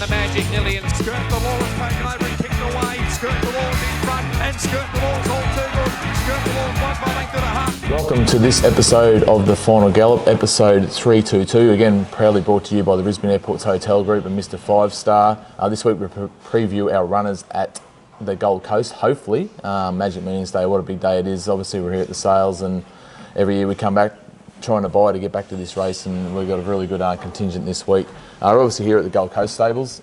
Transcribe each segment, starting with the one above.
the Magic Millions. Skirt the Law has taken over and kicked away. Skirt the Law's in front, and Skirt the Law's all too good. Skirt the Law's won by length and a half. Welcome to this episode of the Final Gallop, episode 322. Again, proudly brought to you by the Brisbane Airport Hotels Group and Mr. 5-Star. This week we preview our runners at the Gold Coast, hopefully. Magic Millions Day, what a big day it is. Obviously we're here at the sales, and every year we come back trying to buy to get back to this race, and we've got a really good contingent this week. We're obviously here at the Gold Coast stables.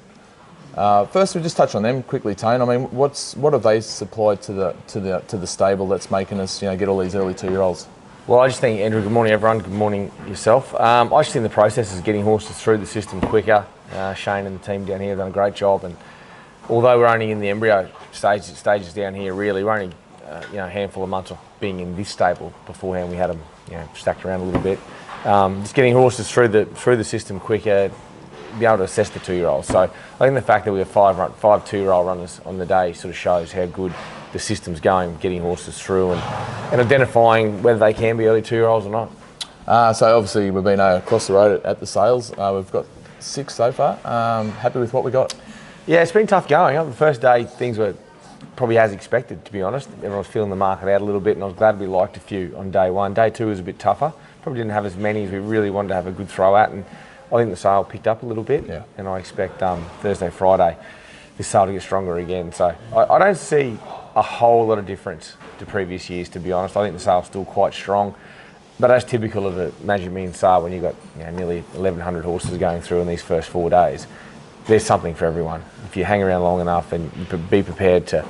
First, we'll just touch on them quickly, Tone. I mean, what have they supplied to the stable that's making us, get all these early 2-year-olds? Well, I just think, Andrew, good morning everyone, good morning yourself. I just think the process is getting horses through the system quicker. Shane and the team down here have done a great job, and although we're only in the embryo stages down here, really, we're only a handful of months of being in this stable. Beforehand we had them stacked around a little bit. Just getting horses through the system quicker, be able to assess the 2-year-olds. So I think the fact that we have five 2-year-old runners on the day sort of shows how good the system's going, getting horses through and identifying whether they can be early 2-year-olds or not. So obviously we've been across the road at the sales. We've got 6 so far. Happy with what we got? Yeah, it's been tough going. The first day things were probably as expected, to be honest. Everyone was feeling the market out a little bit, and I was glad we liked a few on day one. Day two was a bit tougher. Probably didn't have as many as we really wanted to have a good throw at, and I think the sale picked up a little bit. Yeah. And I expect Thursday, Friday, this sale to get stronger again. So I don't see a whole lot of difference to previous years, to be honest. I think the sale's still quite strong, but as typical of a Magic Millions sale, when you've got nearly 1,100 horses going through in these first 4 days, there's something for everyone. If you hang around long enough and you be prepared to,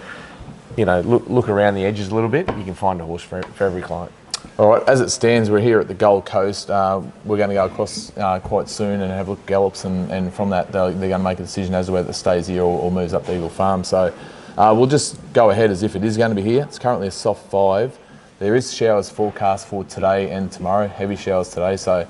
look around the edges a little bit, you can find a horse for every client. All right, as it stands, we're here at the Gold Coast. We're going to go across quite soon and have a look at gallops, and from that they're going to make a decision as to whether it stays here or moves up to Eagle Farm. So we'll just go ahead as if it is going to be here. It's currently a soft 5. There is showers forecast for today and tomorrow, heavy showers today, so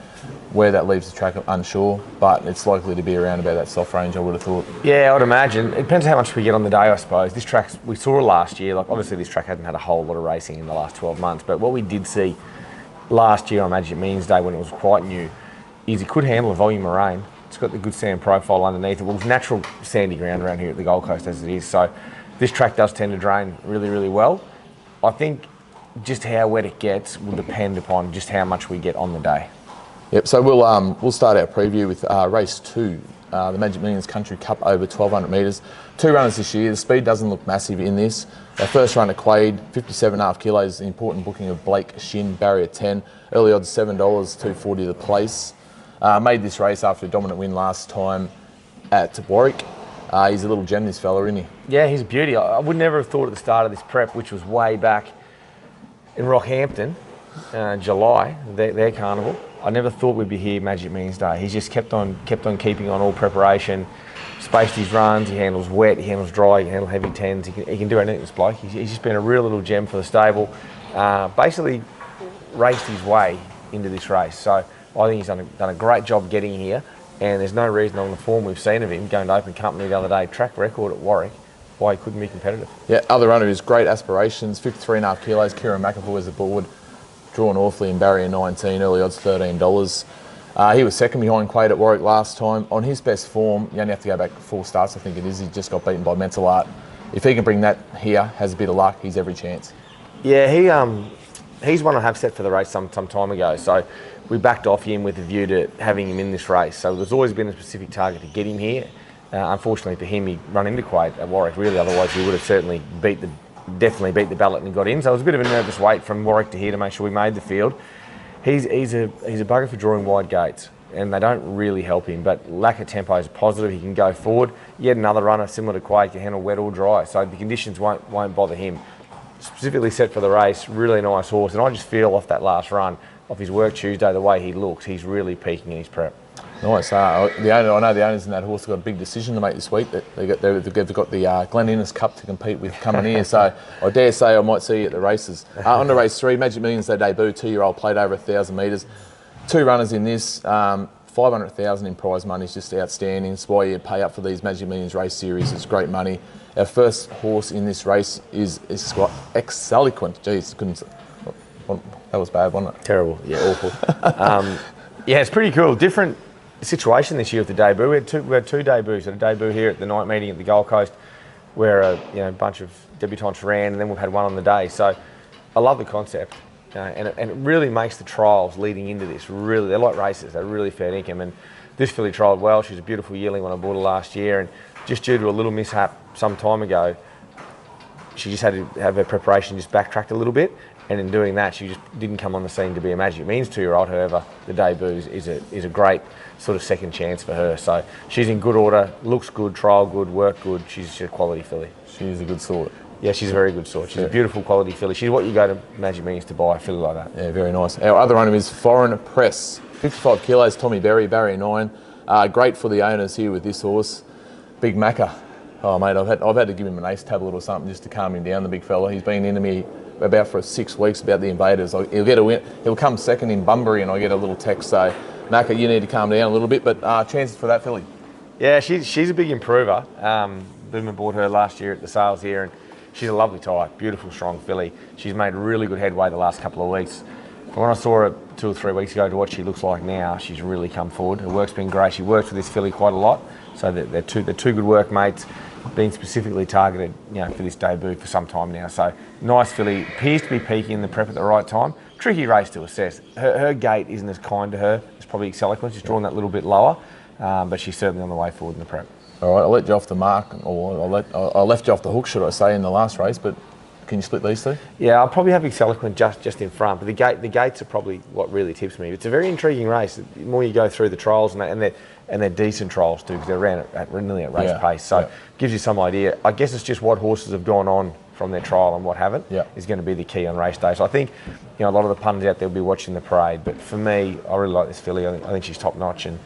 where that leaves the track, I'm unsure, but it's likely to be around about that soft range, I would have thought. Yeah, I would imagine. It depends how much we get on the day, I suppose. This track, we saw last year, obviously this track hadn't had a whole lot of racing in the last 12 months, but what we did see last year on Magic Millions Day when it was quite new is it could handle a volume of rain. It's got the good sand profile underneath it. Well, it's natural sandy ground around here at the Gold Coast as it is, so this track does tend to drain really, really well. I think just how wet it gets will depend upon just how much we get on the day. Yep, so we'll start our preview with race 2, the Magic Millions Country Cup over 1,200 metres. 2 runners this year. The speed doesn't look massive in this. Our first run at Quade, 57.5 kilos, the important booking of Blake Shin, barrier 10. Early odds $7, $2.40 the place. Made this race after a dominant win last time at Warwick. He's a little gem, this fella, isn't he? Yeah, he's a beauty. I would never have thought at the start of this prep, which was way back in Rockhampton, July, their carnival. I never thought we'd be here Magic Millions Day. He's just kept on keeping on all preparation, spaced his runs, he handles wet, he handles dry, he can handle heavy 10s, he can do anything, this bloke. He's just been a real little gem for the stable. Basically raced his way into this race. So I think he's done a great job getting here, and there's no reason on the form we've seen of him going to Open Company the other day, track record at Warwick, why he couldn't be competitive. Yeah, other runner is Great Aspirations, 53.5 kilos, Kieran McAvoy is aboard, drawn awfully in barrier 19, early odds $13. He was second behind Quade at Warwick last time. On his best form, you only have to go back 4 starts, I think it is. He just got beaten by Mental Art. If he can bring that here, has a bit of luck, he's every chance. Yeah, he's one I have set for the race some time ago. So we backed off him with a view to having him in this race. So there's always been a specific target to get him here. Unfortunately for him, he run into Quade at Warwick. Really, otherwise he would have certainly definitely beat the ballot and got in. So it was a bit of a nervous wait from Warwick to here to make sure we made the field. He's a bugger for drawing wide gates, and they don't really help him, but lack of tempo is positive. He can go forward. Yet another runner similar to Quade can handle wet or dry, so the conditions won't bother him. Specifically set for the race, really nice horse, and I just feel off that last run, off his work Tuesday, the way he looks, he's really peaking in his prep. Nice. I know the owners in that horse have got a big decision to make this week. They've got the Glen Innes Cup to compete with coming here, so I dare say I might see you at the races. On to race 3, Magic Millions, they debut, 2-year-old, played over 1,000 metres. 2 runners in this, 500,000 in prize money is just outstanding. It's why you pay up for these Magic Millions race series. It's great money. Our first horse in this race is Excelliquent. Jeez, that was bad, wasn't it? Terrible. Yeah, awful. Yeah, it's pretty cool. Different situation this year with the debut. We had two debuts. A debut here at the night meeting at the Gold Coast, where a bunch of debutants ran, and then we've had one on the day. So I love the concept, and it really makes the trials leading into this really. They're like races. They're really fair income, and this filly trialled well. She's a beautiful yearling when I bought her last year, and just due to a little mishap some time ago, she just had to have her preparation just backtracked a little bit. And in doing that, she just didn't come on the scene to be a Magic Means 2-year-old. However, the debut is a great sort of second chance for her. So she's in good order, looks good, trial good, work good. She's a quality filly. She is a good sort. Yeah, she's a very good sort. She's a beautiful quality filly. She's what you go to Magic Means to buy a filly like that. Yeah, very nice. Our other runner is Foreign Press. 55 kilos, Tommy Berry, Barry 9. Great for the owners here with this horse. Big Macca. Oh, mate, I've had to give him an ace tablet or something just to calm him down, the big fella. He's been into me about for 6 weeks about the Invaders. He'll get a win. He'll come second in Bunbury, and I get a little text say, Macca, you need to calm down a little bit, but chances for that filly. Yeah, she's a big improver. Dunemann bought her last year at the sales here, and she's a lovely type, beautiful, strong filly. She's made really good headway the last couple of weeks. But when I saw her 2 or 3 weeks ago to what she looks like now, she's really come forward. Her work's been great. She works with this filly quite a lot, so they're two good workmates. Been specifically targeted, for this debut for some time now. So nice filly, appears to be peaking in the prep at the right time. Tricky race to assess. Her gait isn't as kind to her as probably Exceloquent. She's drawn that little bit lower, but she's certainly on the way forward in the prep. All right, I'll let you off the mark, or I left you off the hook, should I say, in the last race. But can you split these two? Yeah, I'll probably have Exceloquent just in front, but the gates are probably what really tips me. It's a very intriguing race. The more you go through the trials, and they're decent trials too, because they're ran nearly at race pace. So gives you some idea. I guess it's just what horses have gone on from their trial and what haven't is going to be the key on race day. So I think a lot of the punters out there will be watching the parade. But for me, I really like this filly. I think she's top notch, and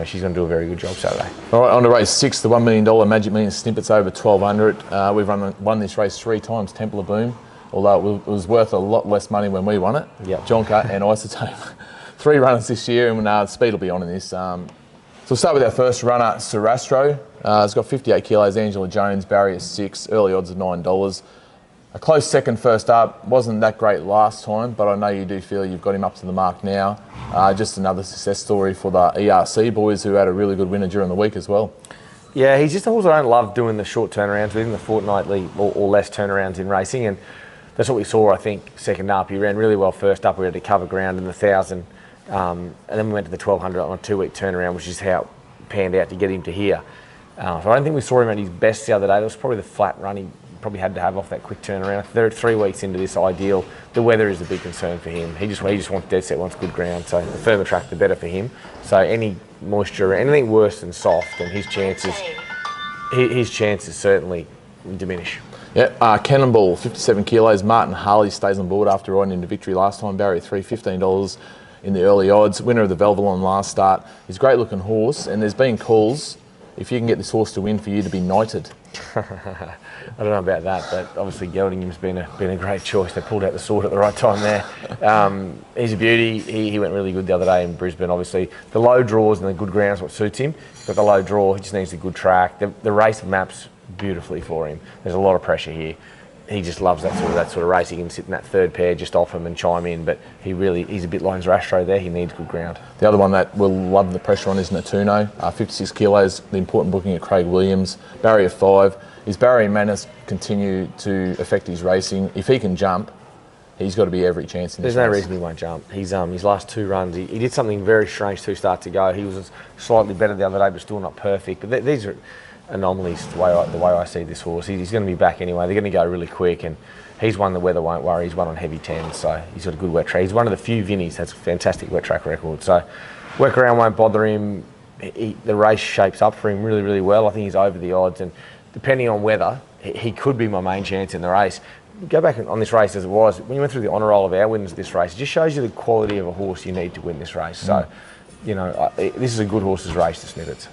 she's going to do a very good job Saturday. All right, on to race 6, the $1 million Magic Millions Snippets over 1,200. We've won this race 3 times, Templar Boom, although it was worth a lot less money when we won it. Jonker and Isotope. 3 runners this year, and the speed will be on in this. So we'll start with our first runner, Sarastro. It's got 58 kilos, Angela Jones, barrier 6, early odds of $9. A close second first up, wasn't that great last time, but I know you do feel you've got him up to the mark now. Just another success story for the ERC boys, who had a really good winner during the week as well. Yeah, he's just a horse I don't love doing the short turnarounds, within the fortnightly or less turnarounds in racing, and that's what we saw, I think, second up. He ran really well first up. We had to cover ground in the 1,000. And then we went to the 1,200 on a 2-week turnaround, which is how it panned out to get him to here. So I don't think we saw him at his best the other day. That was probably the flat run he probably had to have off that quick turnaround. They're 3 weeks into this ideal. The weather is a big concern for him. He just wants dead set, wants good ground. So the firmer track, the better for him. So any moisture, anything worse than soft, and his chances certainly diminish. Yeah, Cannonball, 57 kilos. Martin Harley stays on board after riding into victory last time. Barrier 3, $15 in the early odds. Winner of the Velvalon last start. He's a great looking horse, and there's been calls, if you can get this horse to win, for you to be knighted. I don't know about that, but obviously Geldingham's been a great choice. They pulled out the sword at the right time there. He's a beauty. He went really good the other day in Brisbane. Obviously, the low draws and the good ground's what suits him. But the low draw, he just needs a good track. The race maps beautifully for him. There's a lot of pressure here. He just loves that sort of race. He can sit in that third pair just off him and chime in, but he's a bit like Zarastro there. He needs good ground. The other one that will love the pressure on is Natuno, 56 kilos, the important booking at Craig Williams, barrier 5. His barrier manners continue to affect his racing. If he can jump, he's got to be every chance in this race. There's no reason he won't jump. He's his last 2 runs, he did something very strange 2 starts ago. He was slightly better the other day, but still not perfect. But these are anomalies the way I see this horse. He's going to be back anyway. They're going to go really quick, and he's one the weather won't worry. He's one on heavy 10s, so he's got a good wet track. He's one of the few Vinnies that's a fantastic wet track record. So work around won't bother him. The race shapes up for him really, really well. I think he's over the odds, and depending on weather, he could be my main chance in the race. Go back on this race as it was. When you went through the honour roll of our winners this race, it just shows you the quality of a horse you need to win this race. So, this is a good horse's race, the Snippets.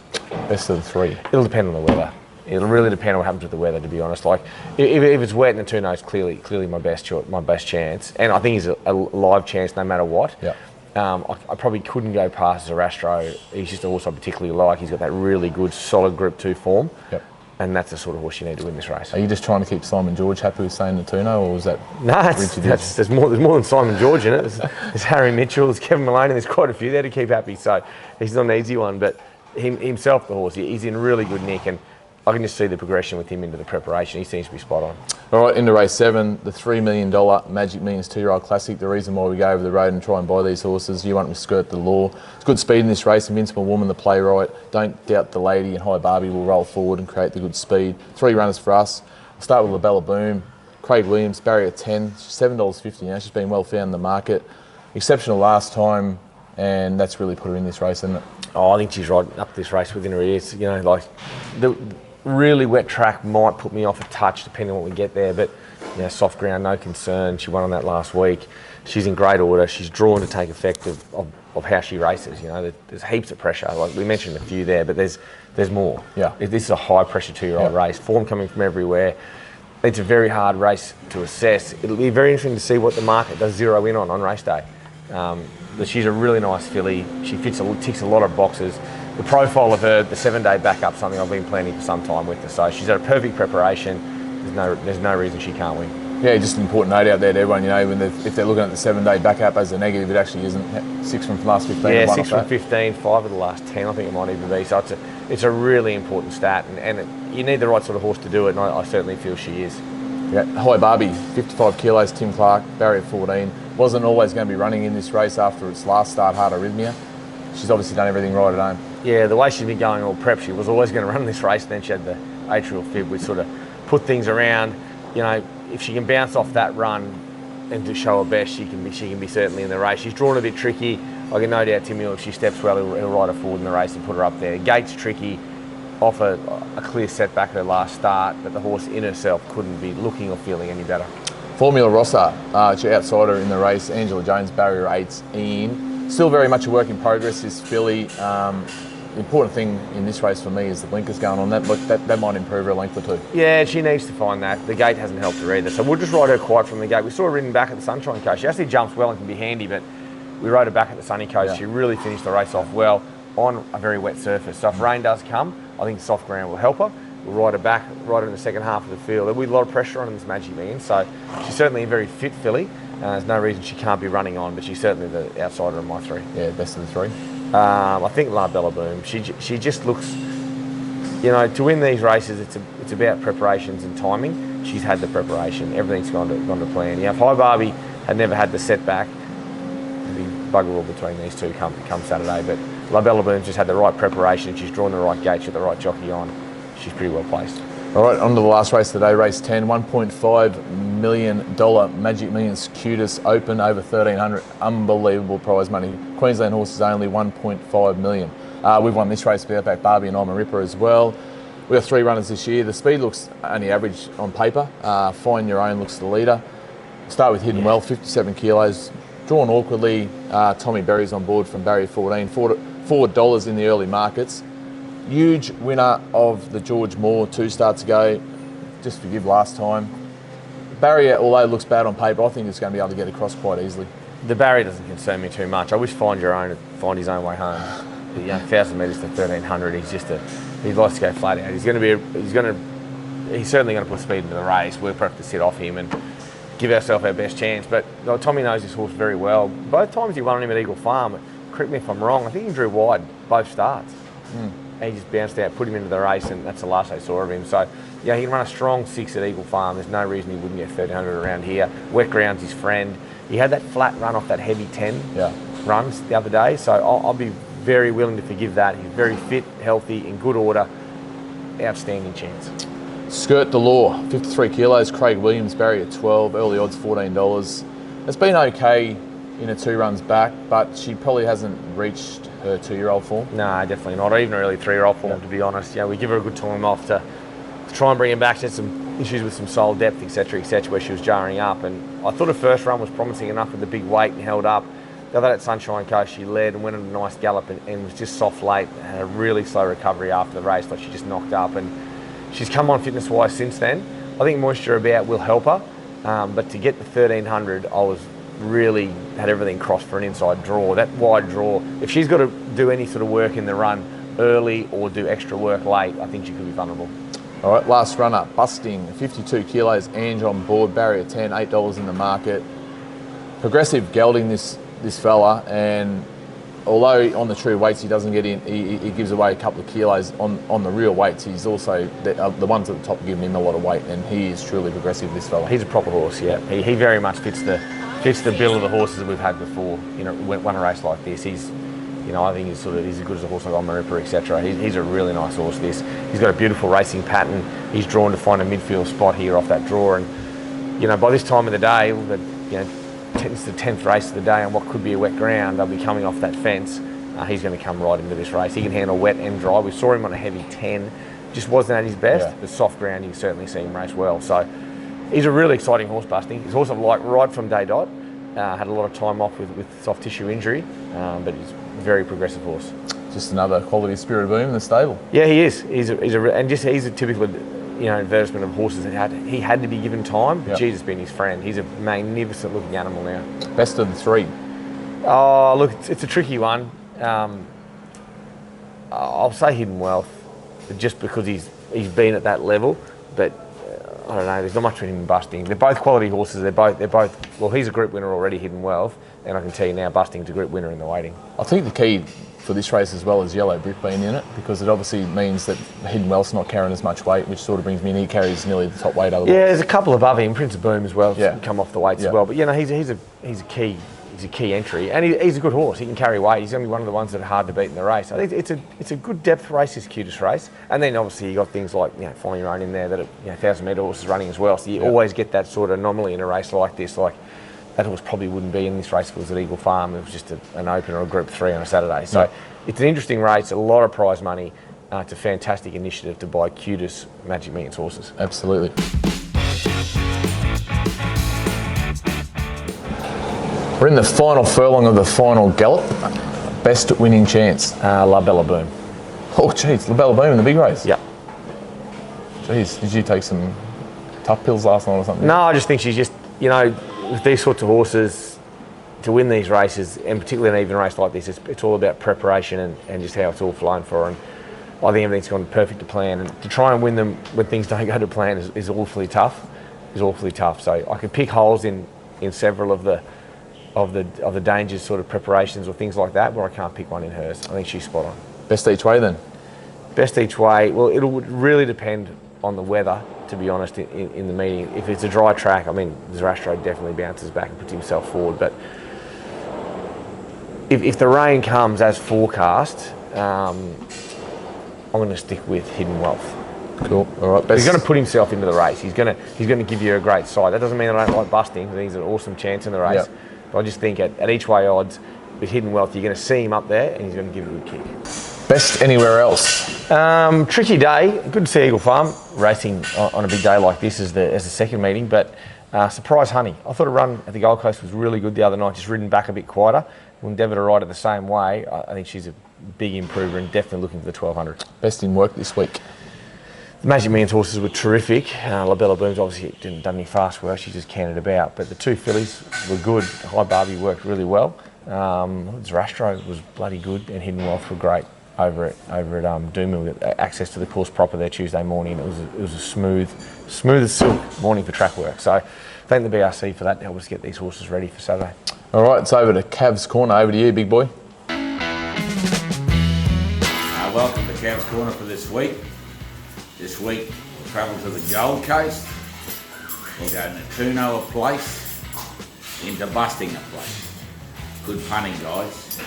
Best of the 3. It'll depend on the weather. It'll really depend on what happens with the weather, to be honest. Like, if it's wet and Natuno's clearly my best chance, and I think he's a live chance no matter what. Yeah. I probably couldn't go past Zarastro. He's just a horse I particularly like. He's got that really good, solid Group 2 form. Yep. and that's the sort of horse you need to win this race. Are you just trying to keep Simon George happy with saying the Tuno, or was that? No, there's more than Simon George in it. There's Harry Mitchell, there's Kevin Maloney, there's quite a few there to keep happy. So he's not an easy one, but himself, the horse, he's in really good nick, and I can just see the progression with him into the preparation. He seems to be spot on. All right, into race 7, the $3 million Magic Millions 2-year-old classic. The reason why we go over the road and try and buy these horses, you want to skirt the law. It's good speed in this race. Invincible Woman, the playwright. Don't doubt the lady, and High Barbie will roll forward and create the good speed. 3 runners for us. We'll start with La Bella Boom. Craig Williams, barrier 10, $7.50 now. She's been well found in the market. Exceptional last time, and that's really put her in this race, hasn't it? Oh, I think she's right up this race within her ears. You know, like the really wet track might put me off a touch depending on what we get there, but you know, soft ground, no concern. She won on that last week. She's in great order. She's drawn to take effect of how she races. You know, there's heaps of pressure. Like we mentioned a few there, but there's more. Yeah. This is a high pressure 2-year-old race. Form coming from everywhere. It's a very hard race to assess. It'll be very interesting to see what the market does zero in on race day. But she's a really nice filly. She ticks a lot of boxes. The profile of her, the 7-day backup, something I've been planning for some time with her. So she's had a perfect preparation. There's no reason she can't win. Yeah, just an important note out there to everyone, you know, if they're looking at the 7-day backup as a negative, it actually isn't. 6 from the last 15. Yeah, 6 from 15, 5 of the last 10, I think it might even be. So it's a really important stat, and you need the right sort of horse to do it, and I certainly feel she is. Yeah, High Barbie, 55 kilos, Tim Clark, barrier 14. Wasn't always going to be running in this race after its last start, heart arrhythmia. She's obviously done everything right at home. Yeah, the way she's been going all prep, she was always going to run this race, and then she had the atrial fib, which sort of put things around. You know, if she can bounce off that run and to show her best, she can be certainly in the race. She's drawn a bit tricky. I can no doubt Timmy, if she steps well, he'll ride her forward in the race and put her up there. Gate's tricky, off a clear setback her last start, but the horse in herself couldn't be looking or feeling any better. Formula Rossa, she's outsider in the race. Angela Jones, barrier 8's in. Still very much a work in progress, this filly. The important thing in this race for me is the blinkers going on. That might improve her a length or two. Yeah, she needs to find that. The gate hasn't helped her either. So we'll just ride her quiet from the gate. We saw her ridden back at the Sunshine Coast. She actually jumps well and can be handy, but we rode her back at the Sunny Coast. Yeah. She really finished the race off well on a very wet surface. So if rain does come, I think soft ground will help her. We'll ride her back, ride her in the second half of the field. There'll be a lot of pressure on this Magic Million, so she's certainly a very fit filly. There's no reason she can't be running on, but she's certainly the outsider of my 3. Yeah, best of the 3. I think La Bella Boom. She just looks, you know, to win these races, it's about preparations and timing. She's had the preparation. Everything's gone to plan. Yeah, if High Barbie had never had the setback, it'd be bugger all between these two come Saturday. But La Bella Boom's just had the right preparation. She's drawn the right gate. She's got the right jockey on. She's pretty well placed. All right, on to the last race today, race 10, $1.5 million Magic Millions QTIS Open over 1,300. Unbelievable prize money. Queensland horses only $1.5 million. We've won this race with Outback Barbie and I'm a Ripper as well. We have 3 runners this year. The speed looks only average on paper. Find Your Own looks the leader. Start with Hidden Wealth, 57 kilos. Drawn awkwardly. Tommy Berry's on board from barrier 14. $4 in the early markets. Huge winner of the George Moore 2 starts ago. Just forgive last time. Barrier, although it looks bad on paper, I think it's going to be able to get across quite easily. The barrier doesn't concern me too much. I wish Find Your Own would find his own way home. The 1,000 metres to 1,300, he likes to go flat out. He's certainly going to put speed into the race. We'll have to sit off him and give ourselves our best chance. But Tommy knows this horse very well. Both times he won on him at Eagle Farm, correct me if I'm wrong, I think he drew wide both starts. And he just bounced out, put him into the race, and that's the last I saw of him. So, yeah, he can run a strong 6 at Eagle Farm. There's no reason he wouldn't get 1,300 around here. Wet ground's his friend. He had that flat run off that heavy 10 runs the other day, so I'll be very willing to forgive that. He's very fit, healthy, in good order. Outstanding chance. Skirt the Law, 53 kilos. Craig Williams, barrier 12. Early odds $14. It's been okay in her 2 runs back, but she probably hasn't reached her 2-year-old form. No, definitely not. Or even early 3-year-old form, to be honest. We give her a good time off to try and bring her back. She had some issues with some sole depth, etc., where she was jarring up. And I thought her first run was promising enough with the big weight and held up. The other at Sunshine Coast, she led and went on a nice gallop and was just soft late. Had a really slow recovery after the race, like she just knocked up. And she's come on fitness-wise since then. I think moisture about will help her. But to get the 1,300, I was really had everything crossed for an inside draw. That wide draw, if she's got to do any sort of work in the run early or do extra work late, I think she could be vulnerable. All right, last runner, Busting, 52 kilos, Ange on board, barrier 10, $8 in the market. Progressive gelding this fella, and although on the true weights he doesn't get in, he gives away a couple of kilos on the real weights. He's also, the ones at the top are giving him a lot of weight, and he is truly progressive, this fella. He's a proper horse, yeah. He very much fits the bill of the horses that we've had before. You know, won a race like this. He's, you know, I think he's as good as a horse like Omarippa, etc. He's a really nice horse. He's got a beautiful racing pattern. He's drawn to find a midfield spot here off that draw, and you know, by this time of the day, it's the 10th race of the day on what could be a wet ground. They'll be coming off that fence. He's going to come right into this race. He can handle wet and dry. We saw him on a heavy 10. Just wasn't at his best. Yeah. The soft ground, you can certainly see him race well. So he's a really exciting horse, Busting. He's a horse I've liked right from day dot. Had a lot of time off with soft tissue injury, but he's a very progressive horse. Just another quality Spirit Boom in the stable. Yeah, he is. He's a typical, you know, advertisement of horses that he had to be given time. Yep. Jesus been his friend. He's a magnificent looking animal now. Best of the three. Oh, look, it's a tricky one. I'll say Hidden Wealth, just because he's been at that level. But I don't know. There's not much for him in Busting. They're both quality horses. They're both. Well, he's a group winner already, Hidden Wealth, and I can tell you now, Busting's a group winner in the waiting. I think the key for this race as well is Yellow Brick being in it, because it obviously means that Hidden Wealth's not carrying as much weight, which sort of brings me in. He carries nearly the top weight otherwise. Yeah, there's a couple above him. Prince of Boom as well. Yeah. Come off the weights as well. But you know, he's a key entry, and he's a good horse. He can carry weight. He's going to be one of the ones that are hard to beat in the race. I think it's a good depth race, this QTIS race. And then obviously you got things like, you know, Finding Your Own in there that are, you know, 1,000-metre horses running as well. So you always get that sort of anomaly in a race like this. Like that horse probably wouldn't be in this race if it was at Eagle Farm. It was just an open or a Group 3 on a Saturday. So it's an interesting race. A lot of prize money. It's a fantastic initiative to buy QTIS Magic Millions horses. Absolutely. We're in the final furlong of the Final Gallop. Best winning chance. La Bella Boom. Oh, geez, La Bella Boom in the big race. Yeah. Jeez, did you take some tough pills last night or something? No, I just think she's just, you know, with these sorts of horses, to win these races, and particularly an even race like this, it's all about preparation and just how it's all flown for. And I think everything's gone perfect to plan. And to try and win them when things don't go to plan is awfully tough. So I could pick holes in several of the dangers sort of preparations or things like that, where I can't pick one in hers. I think she's spot on. Best each way then? Best each way. Well, it would really depend on the weather, to be honest, in the meeting. If it's a dry track, I mean, Zarastro definitely bounces back and puts himself forward. But if the rain comes as forecast, I'm going to stick with Hidden Wealth. Cool. All right. He's going to put himself into the race. He's going to give you a great side. That doesn't mean I don't like Busting. I think he's an awesome chance in the race. Yep. But I just think at each way odds with Hidden Wealth, you're going to see him up there and he's going to give it a good kick. Best anywhere else? Tricky day. Good to see Eagle Farm racing on a big day like this as the second meeting. But Surprise Honey. I thought a run at the Gold Coast was really good the other night. Just ridden back a bit quieter. We'll endeavour to ride it the same way. I think she's a big improver and definitely looking for the 1200. Best in work this week? The Magic Man's horses were terrific. La Bella Boom's obviously didn't done any fast work. She just canted about. But the two fillies were good. High Barbie worked really well. Zarastro was bloody good, and Hidden Wealth were great over at Dunemann with access to the course proper there Tuesday morning. It was a smooth as silk morning for track work. So thank the BRC for that to help us get these horses ready for Saturday. All right, it's over to Cavs Corner. Over to you, big boy. Welcome to Cavs Corner for this week. This week we'll travel to the Gold Coast. We'll go to Natuno a place, into Busting a place. Good punning, guys.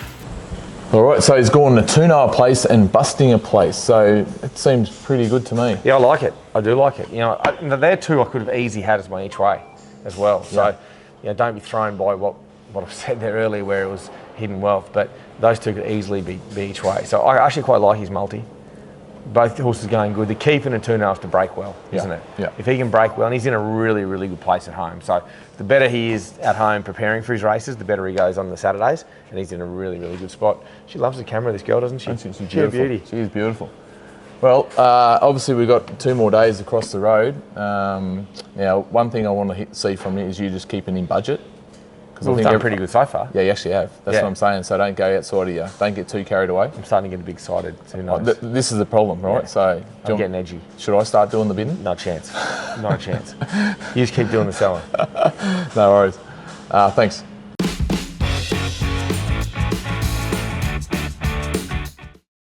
All right, so he's gone Natuno a place and Busting a place. So it seems pretty good to me. Yeah, I like it. I do like it. You know, there two I could have easily had as my each way as well. So, you know, don't be thrown by what I've said there earlier where it was Hidden Wealth, but those two could easily be each way. So I actually quite like his multi. Both horses going good. The key for Natuno is to break well, isn't it? Yeah. If he can break well, and he's in a really, really good place at home. So the better he is at home preparing for his races, the better he goes on the Saturdays, and he's in a really, really good spot. She loves the camera, this girl, doesn't she? She's She's a beauty. She is beautiful. Well, obviously we've got 2 more days across the road. Now, one thing I want to see from you is you just keeping in budget, Because We've done pretty good so far. Yeah, you actually have. That's Yeah. what I'm saying. So don't go outside of you. Don't get too carried away. I'm starting to get a bit excited. Who knows? This is the problem, right? Yeah. So I'm getting edgy. should I start doing the bidding? No chance. Not a chance. You just keep doing the selling. No worries. Thanks.